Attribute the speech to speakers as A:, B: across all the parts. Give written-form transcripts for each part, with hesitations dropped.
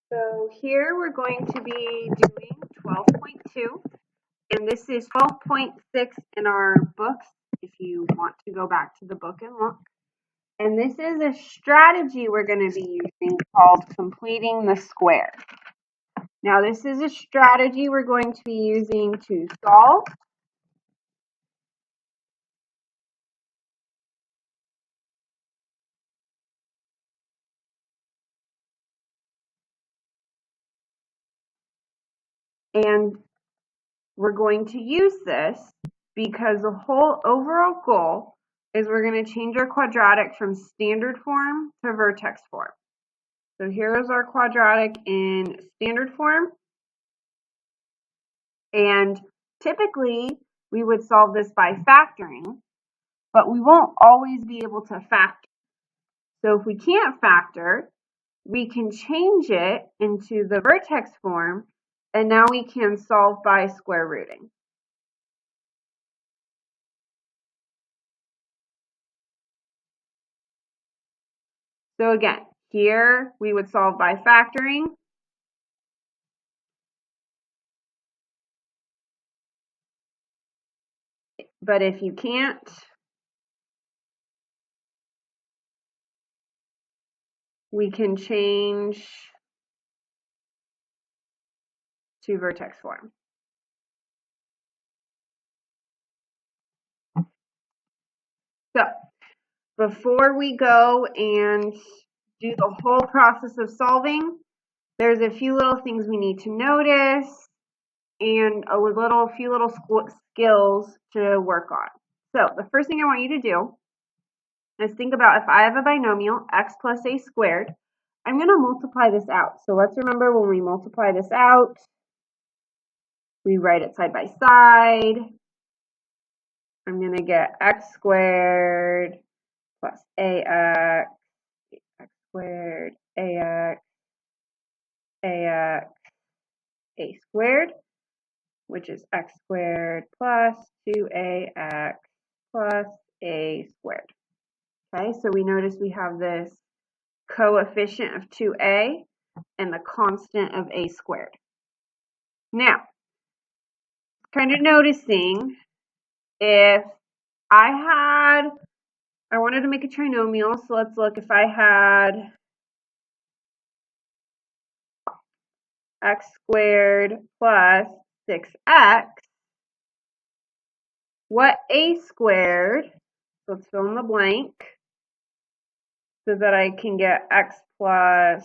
A: So here we're going to be doing 12.2, and this is 12.6 in our books if you want to go back to the book and look. And this is a strategy we're going to be using called completing the square. Now this is a strategy we're going to be using to solve, and we're going to use this because the whole overall goal is we're going to change our quadratic from standard form to vertex form. So here is our quadratic in standard form, and typically we would solve this by factoring, but we won't always be able to factor. So if we can't factor, we can change it into the vertex form, and now we can solve by square rooting. So again, here we would solve by factoring. But if you can't, we can change to vertex form. So before we go and do the whole process of solving, there's a few little things we need to notice and a few little skills to work on. So the first thing I want you to do is think about if I have a binomial, x plus a squared, I'm going to multiply this out. So let's remember when we multiply this out, we write it side by side. I'm going to get x squared plus ax, x squared, ax, a squared, which is x squared plus 2ax plus a squared. Okay, so we notice we have this coefficient of 2a and the constant of a squared. Now, kind of noticing if I wanted to make a trinomial, so let's look if I had x squared plus 6x, what a squared, so let's fill in the blank, so that I can get x plus,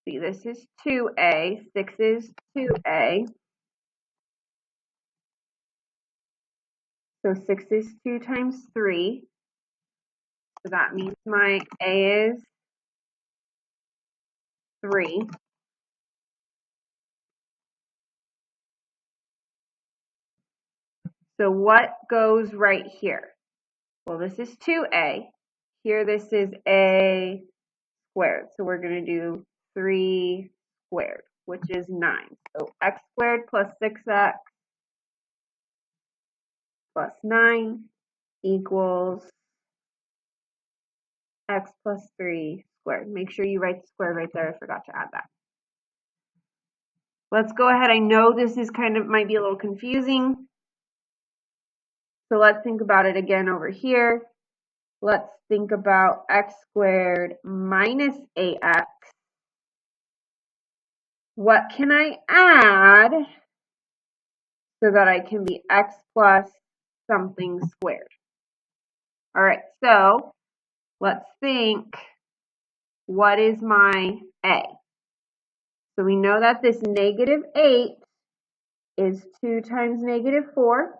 A: see this is 2a, 6 is 2a, so 6 is 2 times 3, so that means my a is 3. So what goes right here? Well, this is 2a. Here this is a squared. So we're going to do 3 squared, which is 9. So x squared plus 6x plus 9 equals x plus 3 squared. Make sure you write the square right there. I forgot to add that. Let's go ahead. I know this is might be a little confusing. So let's think about it again over here. Let's think about x squared minus ax. What can I add so that I can be x plus something squared? All right, so let's think, what is my a? So we know that this negative 8 is 2 times negative 4,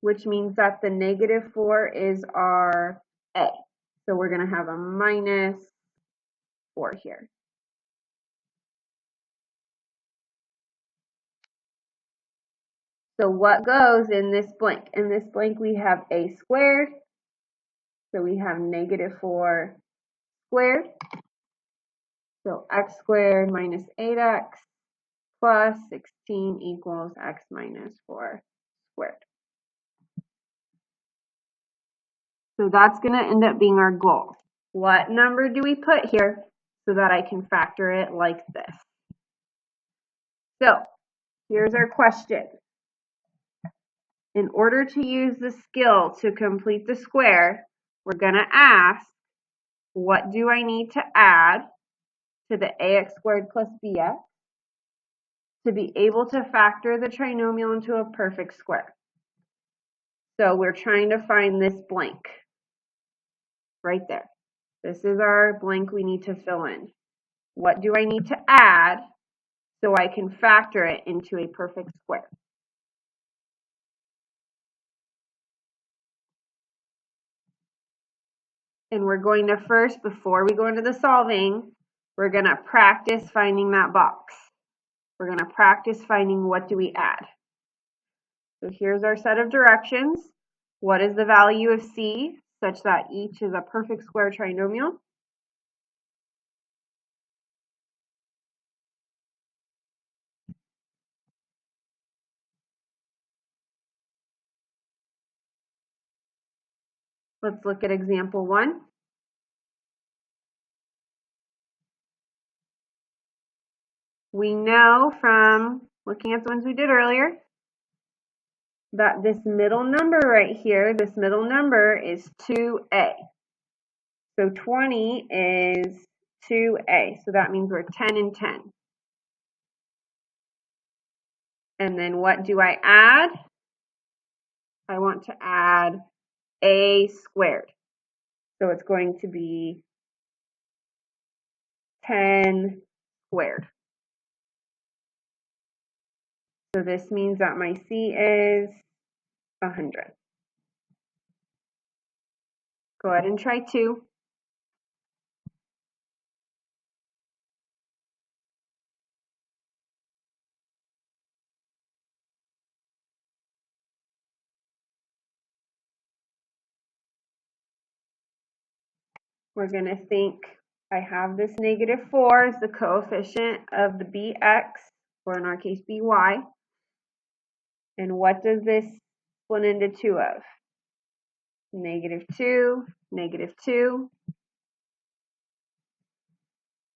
A: which means that the negative 4 is our a. So we're going to have a minus 4 here. So what goes in this blank? In this blank we have a squared. So we have negative 4 squared. So x squared minus 8x plus 16 equals x minus 4 squared. So that's going to end up being our goal. What number do we put here? so that I can factor it like this. So here's our question. In order to use the skill to complete the square, we're going to ask, what do I need to add to the ax squared plus bx to be able to factor the trinomial into a perfect square? So we're trying to find this blank right there. This is our blank we need to fill in. What do I need to add so I can factor it into a perfect square? And we're going to first, before we go into the solving, we're going to practice finding that box. We're going to practice finding what do we add. So here's our set of directions. What is the value of c such that each is a perfect square trinomial? Let's look at example 1. We know from looking at the ones we did earlier that this middle number right here, this middle number is 2a. So 20 is 2a. So that means we're 10 and 10. And then what do I add? I want to add a squared. So it's going to be 10 squared. So this means that my c is 100. Go ahead and try 2. We're going to think I have this -4 as the coefficient of the bx, or in our case by. And what does this split into 2 of? -2, -2.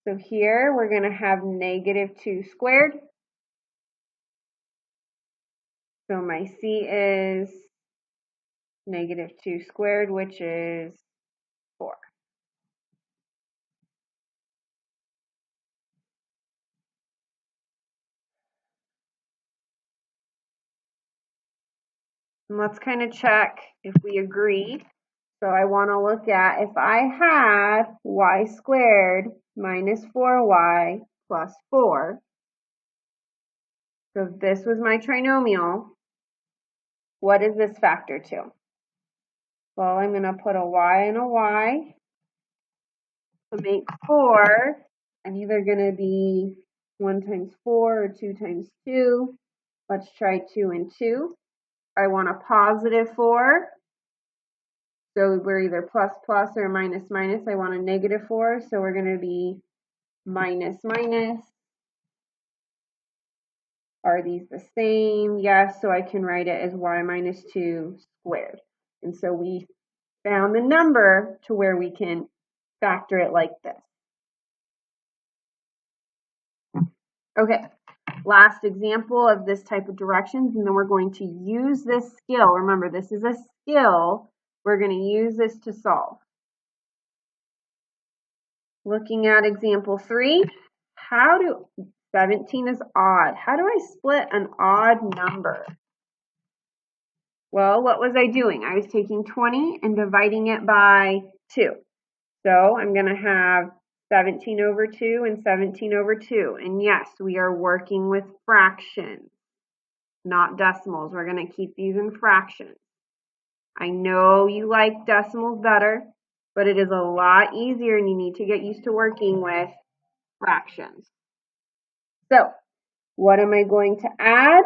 A: So here we're going to have -2 squared. So my c is -2 squared, which is 4. And let's kind of check if we agree. So I want to look at if I had y squared minus 4y plus 4. So if this was my trinomial, what is this factor to? Well, I'm going to put a y and a y to make 4. I'm either going to be 1 times 4 or 2 times 2. Let's try 2 and 2. I want a positive 4. So we're either plus plus or minus minus. I want a -4, so we're going to be minus minus. Are these the same? Yes, so I can write it as y minus 2 squared. And so we found the number to where we can factor it like this. Okay, last example of this type of directions, and then we're going to use this skill. Remember, this is a skill. We're going to use this to solve. Looking at example 3, 17 is odd. How do I split an odd number? Well, what was I doing? I was taking 20 and dividing it by 2. So I'm going to have 17 over 2 and 17 over 2. And yes, we are working with fractions, not decimals. We're going to keep these in fractions. I know you like decimals better, but it is a lot easier and you need to get used to working with fractions. So, what am I going to add?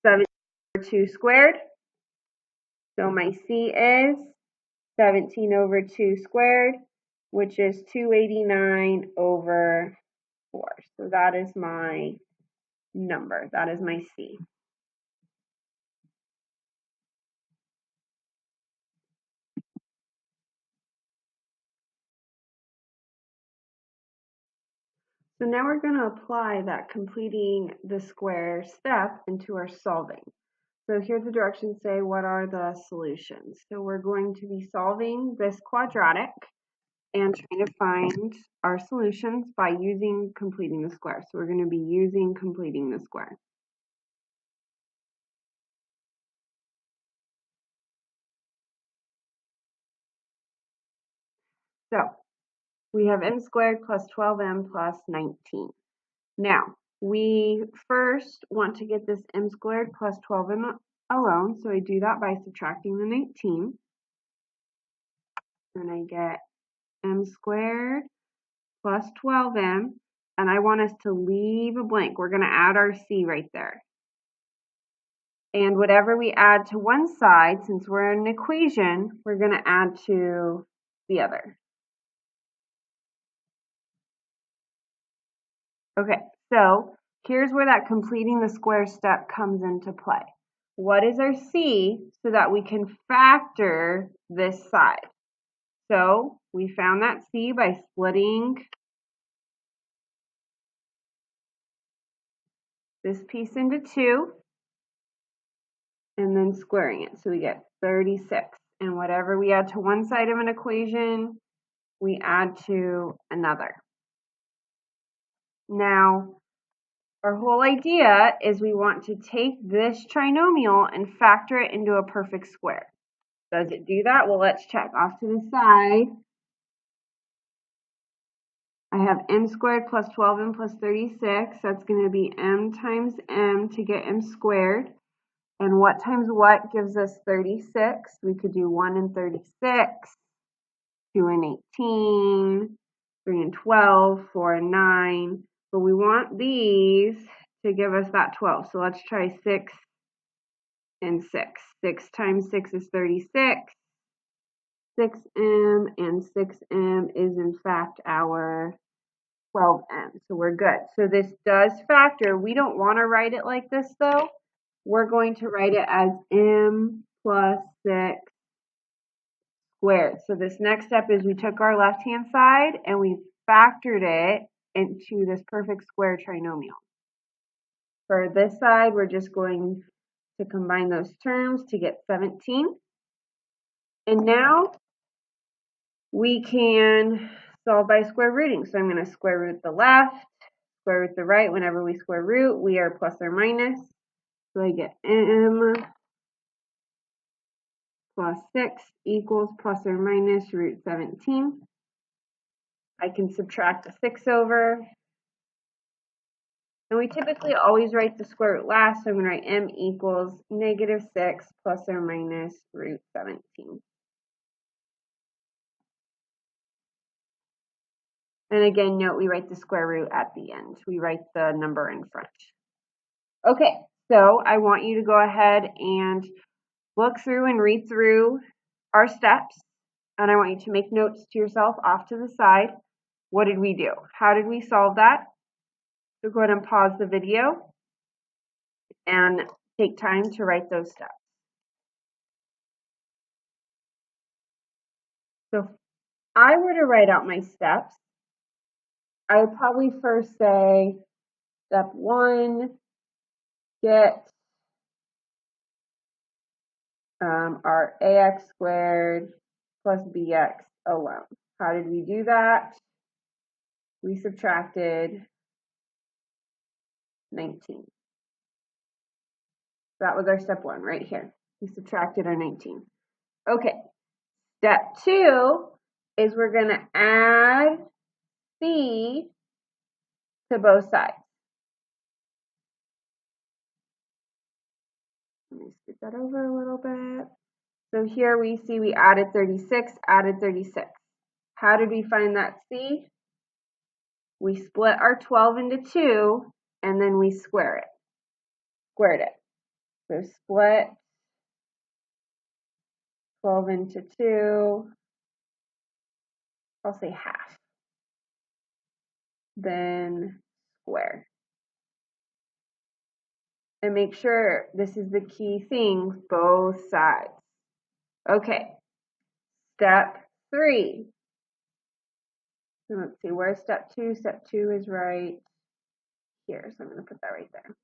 A: 17 over 2 squared. So my c is 17 over 2 squared, which is 289 over 4. So that is my number. That is my c. So now we're going to apply that completing the square step into our solving. So here the directions say what are the solutions. So we're going to be solving this quadratic and trying to find our solutions by using completing the square. So we're going to be using completing the square. So we have m squared plus 12m plus 19. Now, we first want to get this m squared plus 12m alone, so I do that by subtracting the 19. And I get m squared plus 12m, and I want us to leave a blank. We're going to add our c right there. And whatever we add to one side, since we're in an equation, we're going to add to the other. Okay, so here's where that completing the square step comes into play. What is our c so that we can factor this side? So we found that c by splitting this piece into 2 and then squaring it. So we get 36. And whatever we add to one side of an equation, we add to another. Now, our whole idea is we want to take this trinomial and factor it into a perfect square. Does it do that? Well, let's check. Off to the side, I have m squared plus 12m plus 36. That's going to be m times m to get m squared. And what times what gives us 36? We could do 1 and 36, 2 and 18, 3 and 12, 4 and 9. But we want these to give us that 12. So let's try 6 and 6. 6 times 6 is 36. 6m and 6m is in fact our 12m. So we're good. So this does factor. We don't want to write it like this though. We're going to write it as m plus 6 squared. So this next step is we took our left-hand side and we factored it into this perfect square trinomial. For this side, we're just going to combine those terms to get 17. And now we can solve by square rooting. So I'm going to square root the left, square root the right. Whenever we square root, we are plus or minus. So I get m plus 6 equals plus or minus root 17. I can subtract the 6 over. And we typically always write the square root last, so I'm going to write m equals negative 6 plus or minus root 17. And again, note we write the square root at the end. We write the number in front. Okay, so I want you to go ahead and look through and read through our steps. And I want you to make notes to yourself off to the side. What did we do? How did we solve that? So go ahead and pause the video and take time to write those steps. So if I were to write out my steps, I would probably first say step 1, get our ax squared plus bx alone. How did we do that? We subtracted 19. That was our step 1 right here. We subtracted our 19. Okay, step 2 is we're going to add c to both sides. Let me scoot that over a little bit. So here we see we added 36, added 36. How did we find that c? We split our 12 into 2, and then we squared it. So split 12 into 2, I'll say half. Then square. And make sure, this is the key thing, both sides. Okay, step 3. And let's see, where's step 2? Step 2 is right here, so I'm going to put that right there.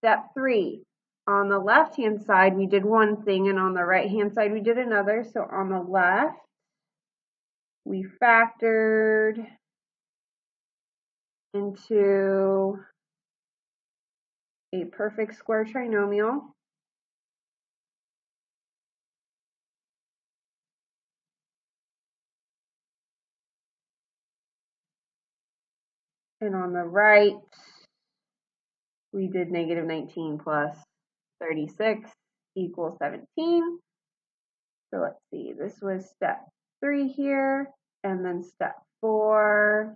A: Step 3, on the left-hand side, we did one thing, and on the right-hand side, we did another. So on the left, we factored into a perfect square trinomial. And on the right, we did negative 19 plus 36 equals 17. So let's see, this was step 3 here, and then step 4.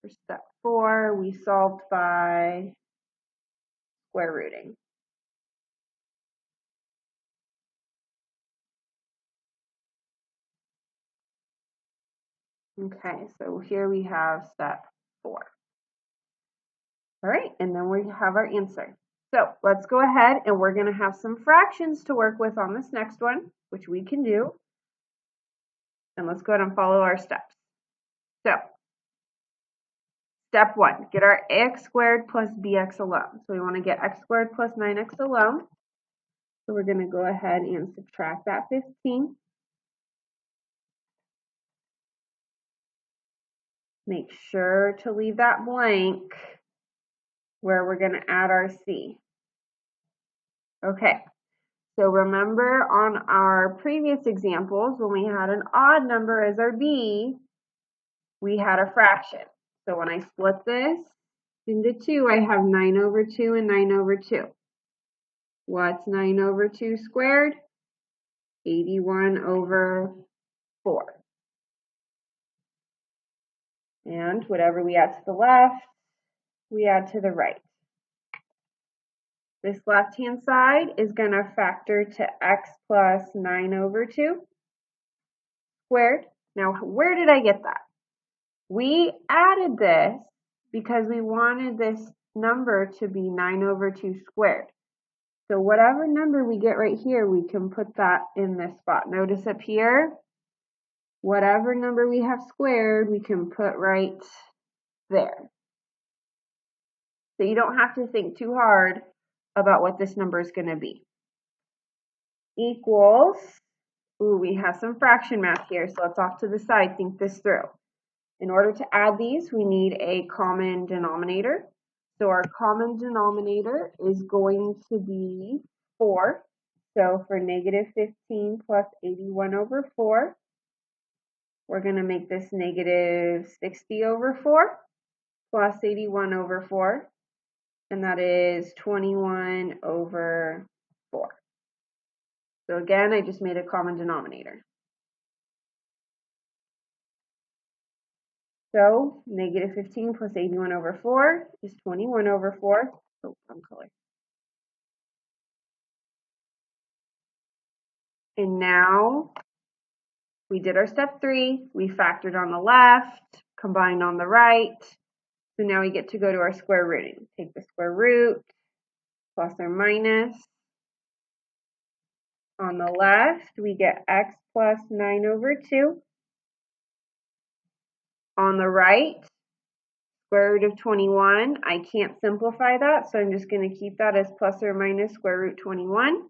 A: For step 4, we solved by square rooting. Okay, so here we have step 4. All right, and then we have our answer. So let's go ahead and we're going to have some fractions to work with on this next one, which we can do. And let's go ahead and follow our steps. So step 1, get our ax squared plus bx alone. So we want to get x squared plus 9x alone. So we're going to go ahead and subtract that 15. Make sure to leave that blank where we're going to add our c. Okay, so remember on our previous examples, when we had an odd number as our b, we had a fraction. So when I split this into 2, I have 9 over 2 and 9 over 2. What's 9 over 2 squared? 81 over 4. And whatever we add to the left, we add to the right. This left-hand side is going to factor to x plus 9 over 2 squared. Now, where did I get that? We added this because we wanted this number to be 9 over 2 squared. So whatever number we get right here, we can put that in this spot. Notice up here, whatever number we have squared, we can put right there. So you don't have to think too hard about what this number is going to be. Equals, ooh, we have some fraction math here, so let's off to the side, think this through. In order to add these, we need a common denominator. So our common denominator is going to be 4. So for negative 15 plus 81 over 4, we're going to make this negative 60 over 4 plus 81 over 4. And that is 21 over 4. So again, I just made a common denominator. So negative 15 plus 81 over 4 is 21 over 4. Oh, wrong color. And now we did our step 3. We factored on the left, combined on the right. So now we get to go to our square rooting. Take the square root, plus or minus. On the left, we get x plus 9 over 2. On the right, square root of 21. I can't simplify that, so I'm just going to keep that as plus or minus square root 21.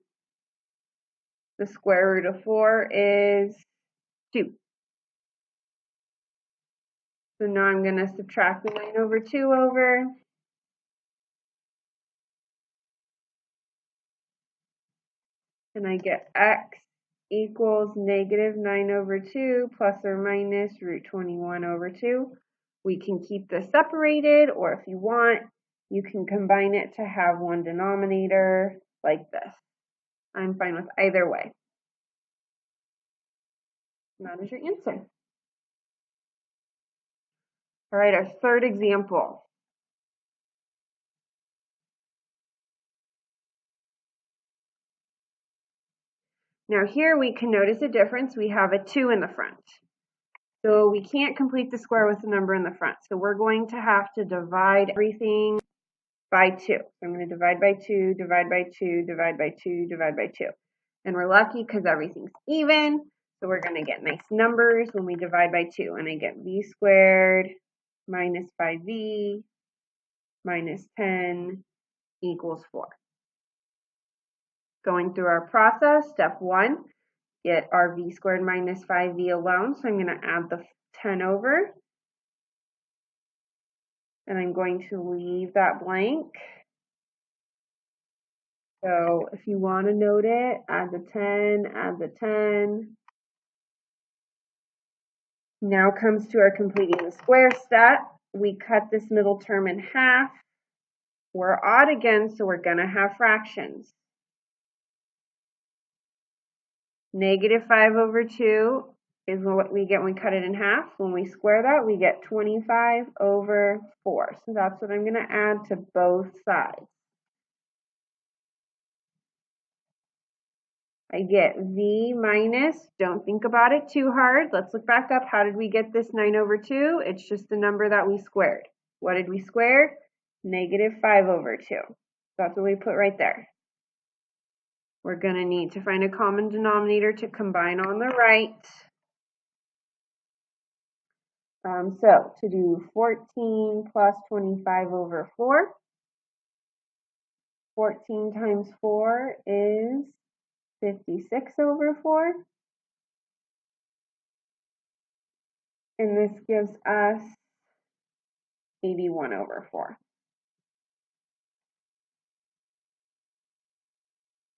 A: The square root of 4 is 2. So now I'm going to subtract the 9 over 2 over. And I get x equals negative 9 over 2 plus or minus root 21 over 2. We can keep this separated, or if you want, you can combine it to have one denominator like this. I'm fine with either way. And that is your answer. All right, our third example. Now here we can notice a difference. We have a 2 in the front. So we can't complete the square with a number in the front. So we're going to have to divide everything by 2. So I'm going to divide by 2, divide by 2, divide by 2, divide by 2. And we're lucky because everything's even. So we're going to get nice numbers when we divide by 2. And I get v squared minus 5v minus 10 equals 4. Going through our process, step 1, get our v squared minus 5v alone. So I'm going to add the 10 over. And I'm going to leave that blank. So if you want to note it, add the 10, add the 10. Now comes to our completing the square step. We cut this middle term in half. We're odd again, so we're going to have fractions. Negative 5 over 2 is what we get when we cut it in half. When we square that, we get 25 over 4. So that's what I'm going to add to both sides. I get v minus, don't think about it too hard. Let's look back up. How did we get this 9 over 2? It's just the number that we squared. What did we square? Negative 5 over 2. That's what we put right there. We're going to need to find a common denominator to combine on the right. So to do 14 plus 25 over 4, 14 times 4 is 56 over 4. And this gives us 81 over 4.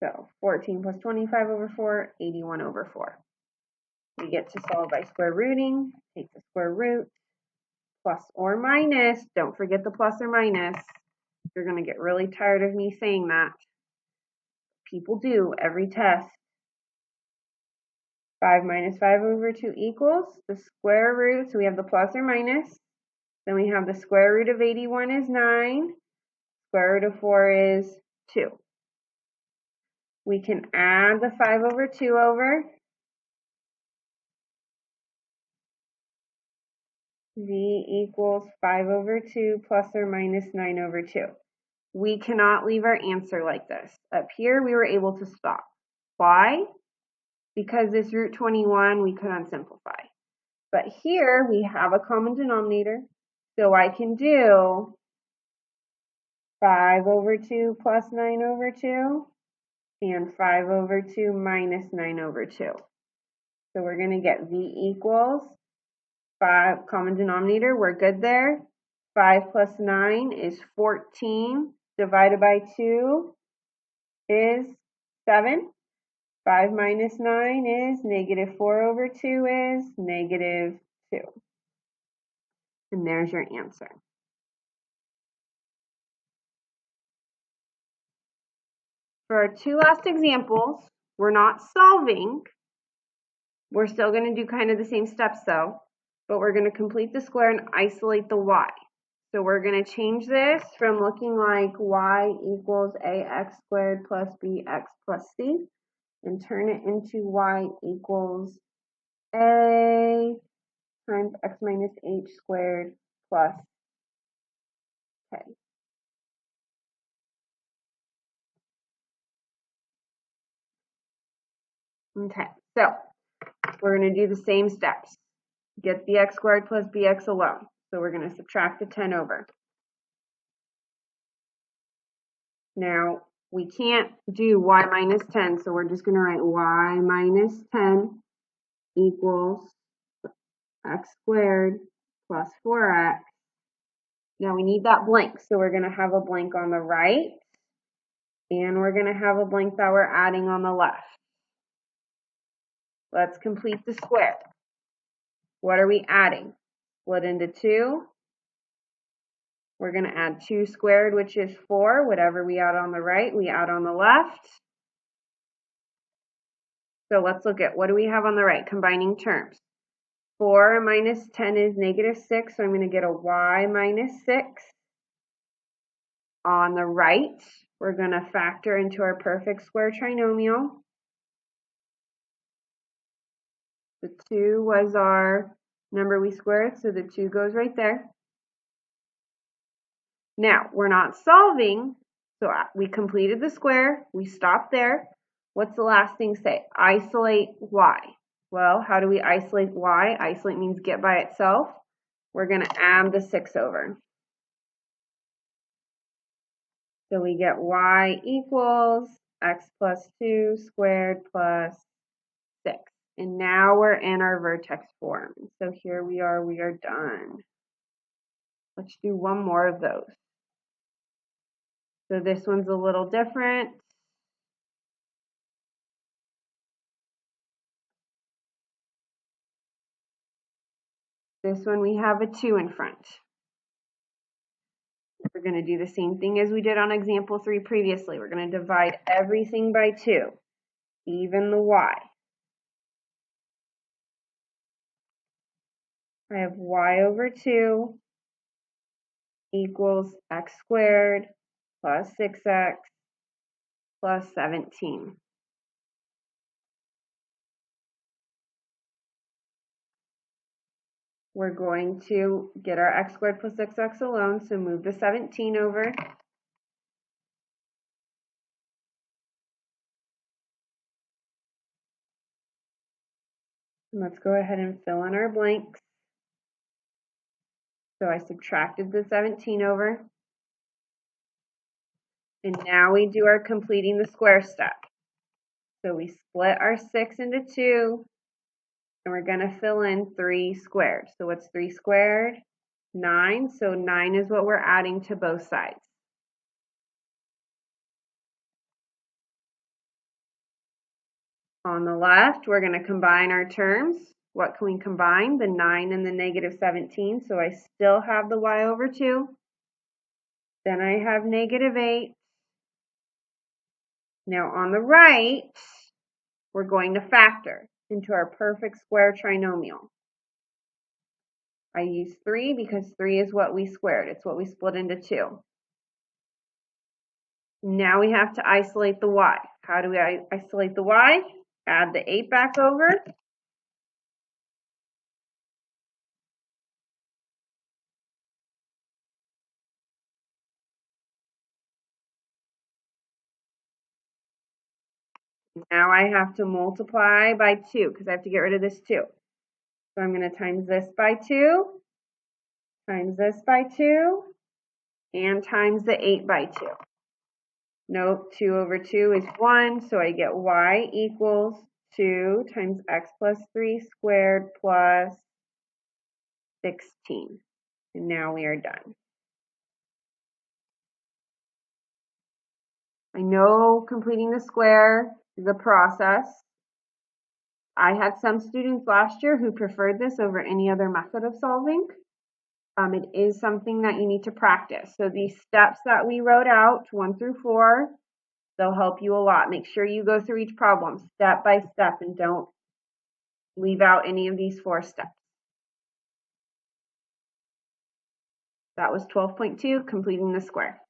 A: So 14 plus 25 over 4, 81 over 4. We get to solve by square rooting. Take the square root. Plus or minus. Don't forget the plus or minus. You're going to get really tired of me saying that. People do every test. 5 minus 5 over 2 equals the square root. So we have the plus or minus. Then we have the square root of 81 is 9. Square root of 4 is 2. We can add the 5 over 2 over. V equals 5 over 2 plus or minus 9 over 2. We cannot leave our answer like this. Up here, we were able to stop. Why? Because this root 21, we couldn't simplify. But here, we have a common denominator. So I can do 5 over 2 plus 9 over 2 and 5 over 2 minus 9 over 2. So we're going to get V equals 5, common denominator, we're good there. 5 plus 9 is 14, divided by 2 is 7. 5 minus 9 is negative 4 over 2 is negative 2. And there's your answer. For our two last examples, we're not solving. We're still going to do kind of the same steps though, but we're going to complete the square and isolate the y. So we're going to change this from looking like y equals ax squared plus bx plus c and turn it into y equals a times x minus h squared plus k. Okay, so we're going to do the same steps. Get the x squared plus bx alone. So we're going to subtract the 10 over. Now, we can't do y minus 10, so we're just going to write y minus 10 equals x squared plus 4x. Now we need that blank, so we're going to have a blank on the right, and we're going to have a blank that we're adding on the left. Let's complete the square. What are we adding? Split into 2. We're going to add 2 squared, which is 4. Whatever we add on the right, we add on the left. So let's look at what do we have on the right, combining terms. 4 minus 10 is negative 6, so I'm going to get a y minus 6. On the right, we're going to factor into our perfect square trinomial. The 2 was our number we squared, so the 2 goes right there. Now, we're not solving, so we completed the square. We stopped there. What's the last thing say? Isolate y. Well, how do we isolate y? Isolate means get by itself. We're going to add the 6 over. So we get y equals x plus 2 squared plus 6. And now we're in our vertex form. So here we are done. Let's do one more of those. So this one's a little different. This one we have a 2 in front. We're going to do the same thing as we did on example 3 previously. We're going to divide everything by 2, even the y. I have y over 2 equals x squared plus 6x plus 17. We're going to get our x squared plus 6x alone, so move the 17 over. And let's go ahead and fill in our blanks. So I subtracted the 17 over. And now we do our completing the square step. So we split our 6 into 2, and we're going to fill in 3 squared. So what's 3 squared? 9. So 9 is what we're adding to both sides. On the left, we're going to combine our terms. What can we combine? The 9 and the negative 17. So I still have the y over 2. Then I have negative 8. Now on the right, we're going to factor into our perfect square trinomial. I use 3 because 3 is what we squared. It's what we split into 2. Now we have to isolate the y. How do we isolate the y? Add the 8 back over. Now I have to multiply by 2 because I have to get rid of this 2. So I'm going to times this by 2, times this by 2, and times the 8 by 2. Note 2 over 2 is 1, so I get y equals 2 times x plus 3 squared plus 16. And now we are done. I know completing the square is a process. I had some students last year who preferred this over any other method of solving. It is something that you need to practice. So these steps that we wrote out, 1 through 4, they'll help you a lot. Make sure you go through each problem step by step and don't leave out any of these 4 steps. That was 12.2, completing the square.